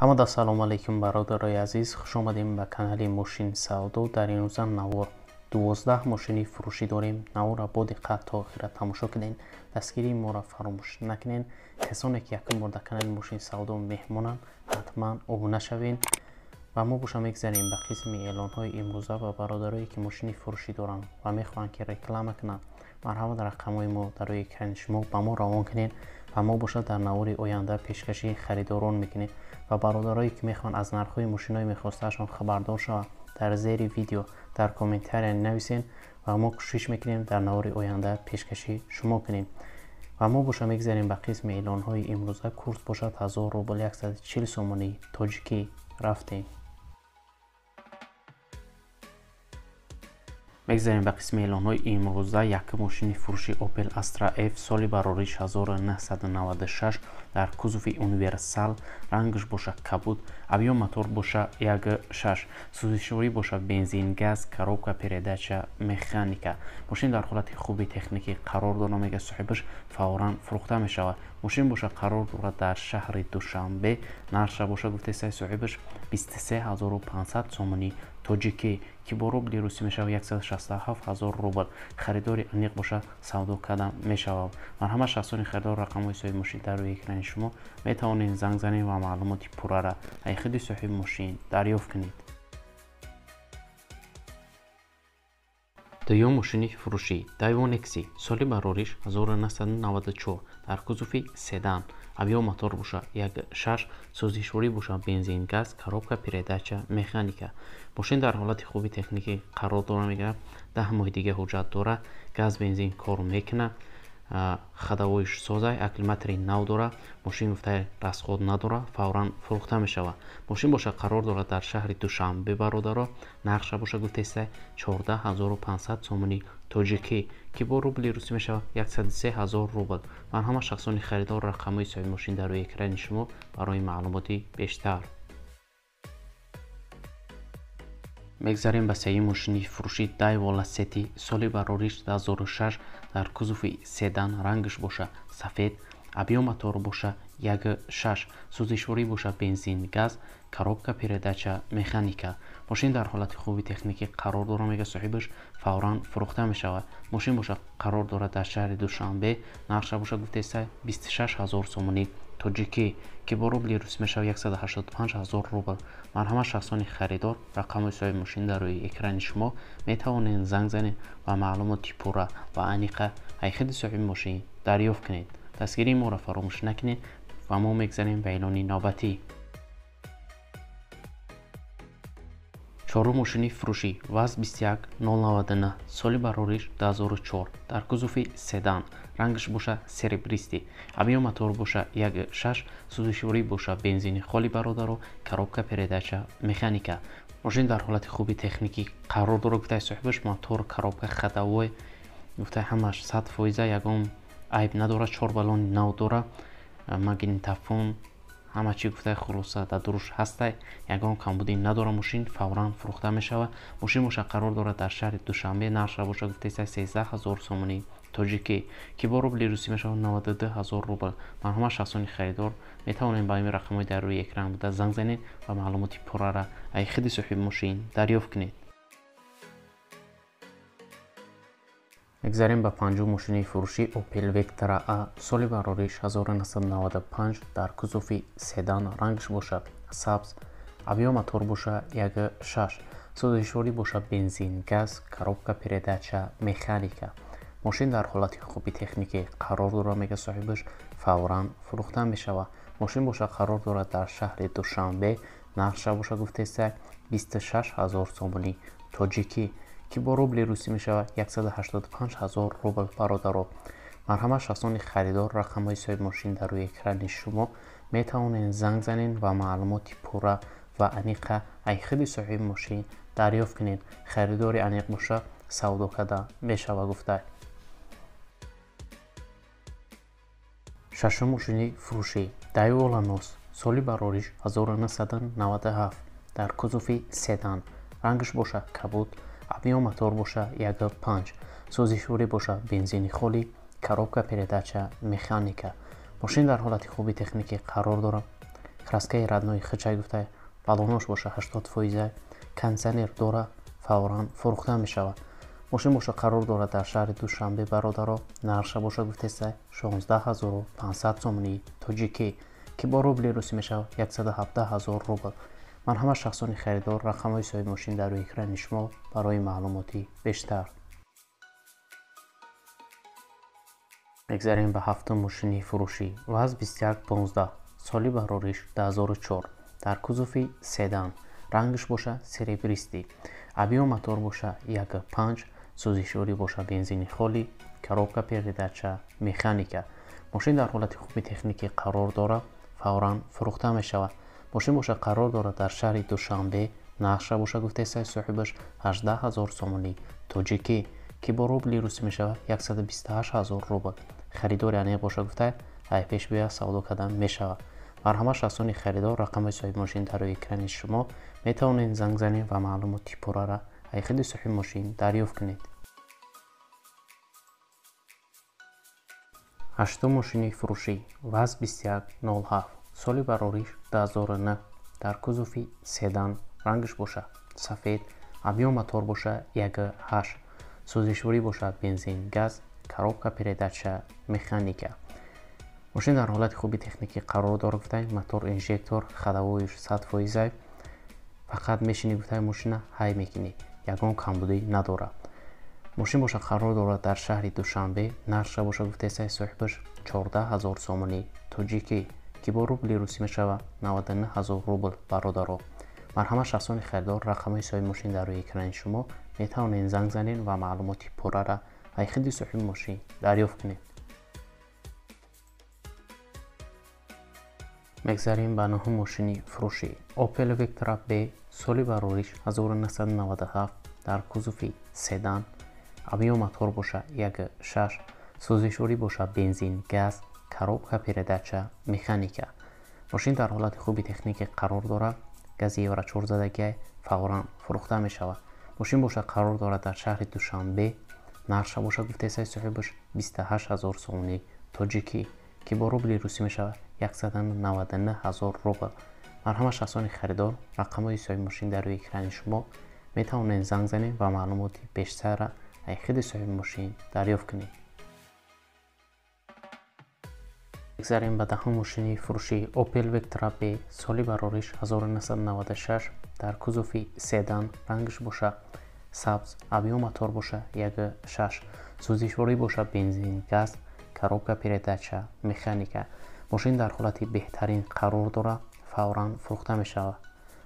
ҳамада салому алайкум бародарои азиз, хуш омадем ба канали Мошин Савдо. дар ин рӯза навор 12 мошини фурӯшӣ дорем. Наворро бо диққат то охира тамошо кунед. дастгирии моро фаромӯш накунед. касоне ки якум бор дар канали Мошин Савдо меҳмонанд, ҳатман обуна шавед ва мо боша мегзарем ба қисми эълонҳои имрӯза ва бародарое ки мошини фурӯшӣ доранд ва мехоҳанд ки реклама кунанд. марҳамат, рақамҳои мо дар рӯи экрани шумо ба мо равон кунед ва мо боша дар навори оянда пешкаши харидорон мекунем ва бародарое ки мехоҳанд аз нархҳои мошинои мехостаашон хабардор шаванд, дар зери видео дар комментария нависед ва мо кӯшиш мекунем дар навори оянда пешкаши шумо кунем. ва мо боша мегзарем ба қисми эълонҳои имрӯза. Курс бошад 1000 рубл 140 сомонӣ тоҷикӣ. рафтем. мегзарем ба қисми эълонҳои имрӯза. Якум мошини фурӯши Opel Astra F, соли барориш 1996, дар кузуфи универсал, рангаш боша кабуд, авио мотор боша 1.6, сӯзишворӣ боша бензин, газ, коробка передача механика. Мошин дар ҳолати хуби техникӣ қарор дорад, мега соҳибаш фавран фурӯхта мешавад. Мошин боша қарор дорад дар шаҳри Душанбе. нарша боша гуфтесай соҳибаш 23500 сомонӣ тоҷикӣ ки бо рубли русӣ мешавад 167000 рубл. харидори аниқ боша савдо карда мешавад. марҳамат, шахсони харидор рақамҳои соҳиби мошин дар рӯи экрани шумо. метавонед занг занед ва маълумоти пуррара аз худи соҳиби мошин дарёфт кунед. дуюм мошини фурӯшӣ Daewoo Nexi, соли барориш 1994, дар кузуфи седан, авио мотор боша 1.6, сӯзишворӣ боша бензин, газ, коробка передача механика. мошин дар ҳолати хуби техникӣ қарор дора, мегӯяд 10 моҳи дига ҳуҷҷат дора, газ бензин кор мекуна, хадавоиш созай, акклиматори нав дора, мошин гуфтай расход надора, фавран фурӯхта мешавад. мошин боша қарор дорад дар шаҳри Душанбе бародаро. нарша боша гуфтесай 14500 сомонӣ тоҷикӣ ки бо рубли русӣ мешавад 103000 рубл. марҳамат, шахсони харидор рақамҳои соҳиби мошин дар рӯи экрани шумо барои маълумоти бештар. мегзарем ба сеюм мошини фурӯшӣ Daewoo Lacetti, соли барориш 2006, дар кузуфи седан, рангаш боша сафед, авио мотор боша 1.6, сӯзишворӣ боша бензин, газ, коробка передача механика. мошин дар ҳолати хуби техникӣ қарор дора, мега соҳибаш фавран фурӯхта мешавад. мошин боша қарор дорад дар шаҳри Душанбе. нарша боша гуфтесай 26000 сомонӣ тоҷикӣ ки бо рубли русӣ мешавад 185000 рубл. марҳамат, шахсони харидор рақамҳои соҳиби мошин дар рӯи экрани шумо. метавонед занг занед ва маълумоти пурра ва аниқа аз худи соҳиби мошин дарёфт кунед. дастгирии моро фаромӯш накунед ва мо мегзарем ба эълони навбатӣ. чорум мошини фурӯшӣ ВАЗ 21099, соли барориш 2004, дар кузуфи седан, рангаш боша серебристӣ, авио мотор боша 1.6, сӯзишворӣ боша бензини холи бародаро, коробка передача механика. мошин дар ҳолати хуби техникӣ қарор дорад, гуфтай соҳибаш мотор, коробка, хадавой гуфтай ҳамаш 100%, ягон айб надора, 4 баллони нав дора, магнитофон, ҳама чи гуфтай хулоса дар дуруш ҳастай, ягон камбудӣ надора. мошин фавран фурӯхта мешавад. мошин боша қарор дорад дар шаҳри Душанбе. нарша боша гуфтесай 13000 сомонӣ тоҷикӣ ки бо рубли русӣ мешавад 92000 рубл. марҳамат, шахсони харидор метавонед ба ин рақамҳои дар рӯи экран буда занг занед ва маълумоти пуррара аз худи соҳиби мошин дарёфт кунед. мегзарем ба панҷум мошини фурӯшӣ Opel Vectra A, соли барориш 1995, дар кузуфи седан, рангаш боша сабз, авио мотор боша 1.6, сӯзишворӣ боша бензин, газ, коробка передача механика. мошин дар ҳолати хуби техникӣ қарор дорад, мега соҳибаш фавран фурӯхта мешавад. мошин боша қарор дорад дар шаҳри Душанбе. нарша боша гуфтесай 26000 сомонӣ тоҷикӣ ки бо рубли русӣ мешавад 185000 рубл. бародаро, марҳамат, шахсони харидор рақамҳои соҳиби мошин дар рӯи экрани шумо. метавонед занг занед ва маълумоти пурра ва аниқа аз худи соҳиби мошин дарёфт кунед. харидори аниқ боша савдо карда мешавад гуфтай. шашум мошини фурӯшӣ Daewoo Lanos, соли барориш 1997, дар кузуфи седан, рангаш боша кабуд, авио мотор боша 1.5, сӯзишворӣ боша бензини холи, коробка передача механика. мошин дар ҳолати хуби техникӣ қарор дорад. краскаи раднои хичай гуфта баллонош боша 80%, кондитсионер дора, фавран фурӯхта мешавад. мошин боша қарор дорад дар шаҳри Душанбе бародаро, нарша боша гуфтеста 16500 сомонии тоҷикӣ ки бо рубли русӣ мешавад 117000 рубл. марҳамат шахсони харидор, рақамҳои соҳиби мошин дар рӯи экрани шумо барои маълумоти бештар. мегзарем ба ҳафтум мошини фурӯшӣ. ваз 2115, соли барориш 2004, дар кузуфи седан, рангаш боша серебристӣ, объем мотор боша 1.5, сӯзишворӣ боша бензини холӣ, коробка передача механика. мошин дар ҳолати хуби техникӣ қарор дорад, фавран фурӯхта мешавад. мошин боша қарор дорад дар шаҳри Душанбе, нақша боша гуфтесаи соҳибаш 18000 сомонӣ тоҷикӣ ки бо рубли русӣ мешавад 128000 рубл. харидори аниқ боша гуфта ай пеш биёя савдо кардан мешавад. марҳамат шахсони харидор, рақамҳои соҳиби мошин дар рӯи экрани шумо метавонед занг занед ва маълумоти пуррара аз худи соҳиби мошин дарёфт кунед. ҳаштум мошини фурӯшӣ. ваз 2107, соли барориш 2009, дар кузуфи седан, рангаш боша сафед, объем мотор боша 1.8, сӯзишворӣ боша бензин газ, коробка передача механика. мошин дар ҳолати хуби техникӣ қарор дорад гуфтаем, мотор инжектор ходовоиш 100%, фақат мешини гуфтаем мошина ҳай мекунӣ, ягон камбудӣ надорад. мошин боша қарор дорад дар шаҳри Душанбе, нарша боша гуфтесаи соҳибаш 14000 сомонӣ тоҷикӣ ки бо рубли русӣ мешавад 99000 рубл бародаро. марҳамат шахсони харидор, рақамҳои соҳиби мошин дар рӯи экрани шумо метавонед занг занед ва маълумоти пуррара аз худи соҳиби мошин дарёфт кунед. мегзарем ба нӯҳум мошини фурӯшӣ. Opel Vectra B, соли барориш 1997, дар кузуфи седан, объем мотор боша 1.6, сӯзишворӣ боша бензин газ, коробка передача механика. мошин дар ҳолати хуби техникӣ қарор дорад, гази евро 4 задагиай фавран фурӯхта мешавад. мошин боша қарор дорад дар шаҳри Душанбе, нарша боша гуфтесаи соҳибаш 28000 сомонӣ тоҷикӣ ки бо рубли русӣ мешавад 199000 рубл. марҳамат шахсони харидор, рақамҳои соҳиби мошин дар рӯи экрани шумо метавонед занг занед ва маълумоти бештара аз худи соҳиби мошин дарёфт кунед. мегзарем ба даҳум мошини фурӯшӣ. Opel Vectra B, соли барориш 1996, дар кузуфи седан, рангаш боша сабз, объем мотор боша 1.6, сӯзишворӣ боша бензин газ, коробка передача механика. мошин дар ҳолати беҳтарин қарор дорад, фавран фурӯхта мешавад.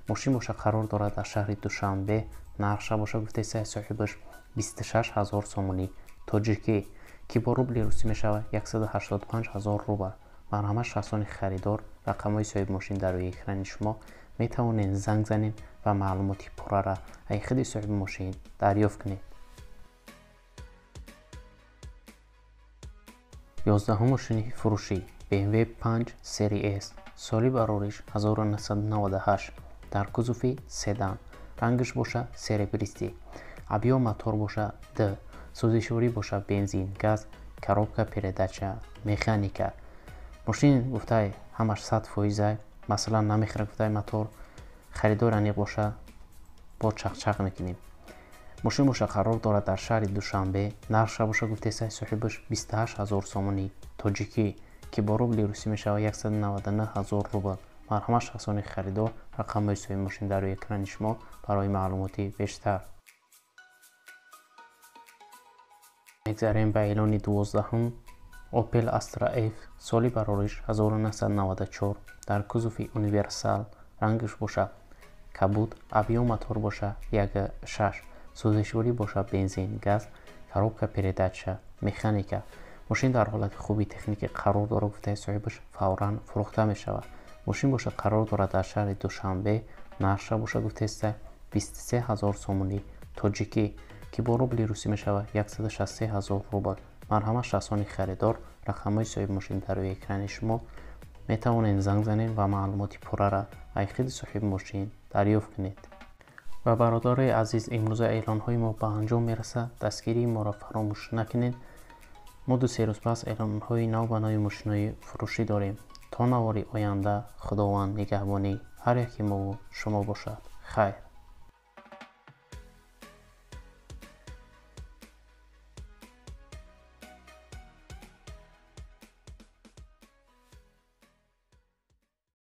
мошин боша қарор дорад дар шаҳри Душанбе, нарша боша гуфтесаи соҳибаш 26000 сомонӣ тоҷикӣ ки бо рубли русӣ мешавад 185000 рубл. марҳамат шахсони харидор, рақамҳои соҳиби мошин дар рӯи экрани шумо метавонед занг занед ва маълумоти пуррара аз худи соҳиби мошин дарёфт кунед. 11 мошини фурӯшӣ. BMW 5 Serie S, соли барориш 1998, дар кузуфи седан, рангаш боша серебристӣ, объем мотор боша D, сӯзишворӣ боша бензин газ, коробка передача механика. мошин гуфтай ҳамаш 100%, масалан намехӯрад гуфтай мотор, харидори аниқ боша бо чақчақ мекунем. мошин боша қарор дорад дар шаҳри Душанбе, нарша боша гуфтесаи соҳибаш 28000 сомонӣ тоҷикӣ ки бо рубли русӣ мешавад 199000 рубл. марҳамат шахсони харидор, рақамҳои соҳиби мошин дар рӯи экрани шумо барои маълумоти бештар. мегзарем ба эълони 12. Opel Astra F, соли барориш 1994, дар кузуфи универсал, рангаш боша кабуд, объем мотор боша 1.6, сӯзишворӣ боша бензин газ, коробка передача механика. мошин дар ҳолати хуби техникӣ қарор дорад, гуфтаи соҳибаш фавран фурӯхта мешавад. мошин боша қарор дорад дар шаҳри Душанбе, нарша боша гуфтеста 23000 сомонӣ тоҷикӣ ки бо рубли русӣ мешавад 163000 рубл. марҳамат шахсони харидор, рақамҳои соҳиби мошин дар рӯи экрани шумо метавонед занг занед ва маълумоти пуррара аз худи соҳиби мошин дарёфт кунед. ва бародарои азиз, имрӯза эълонҳои мо ба анҷом мерасад. дастгирии моро фаромӯш накунед. мо 2-3 рӯз пас эълонҳои нав ба нави мошинҳои фурӯшӣ дорем. تا نواری آینده خداوند نگهبانی هر یکی ما و شما باشد. خیر.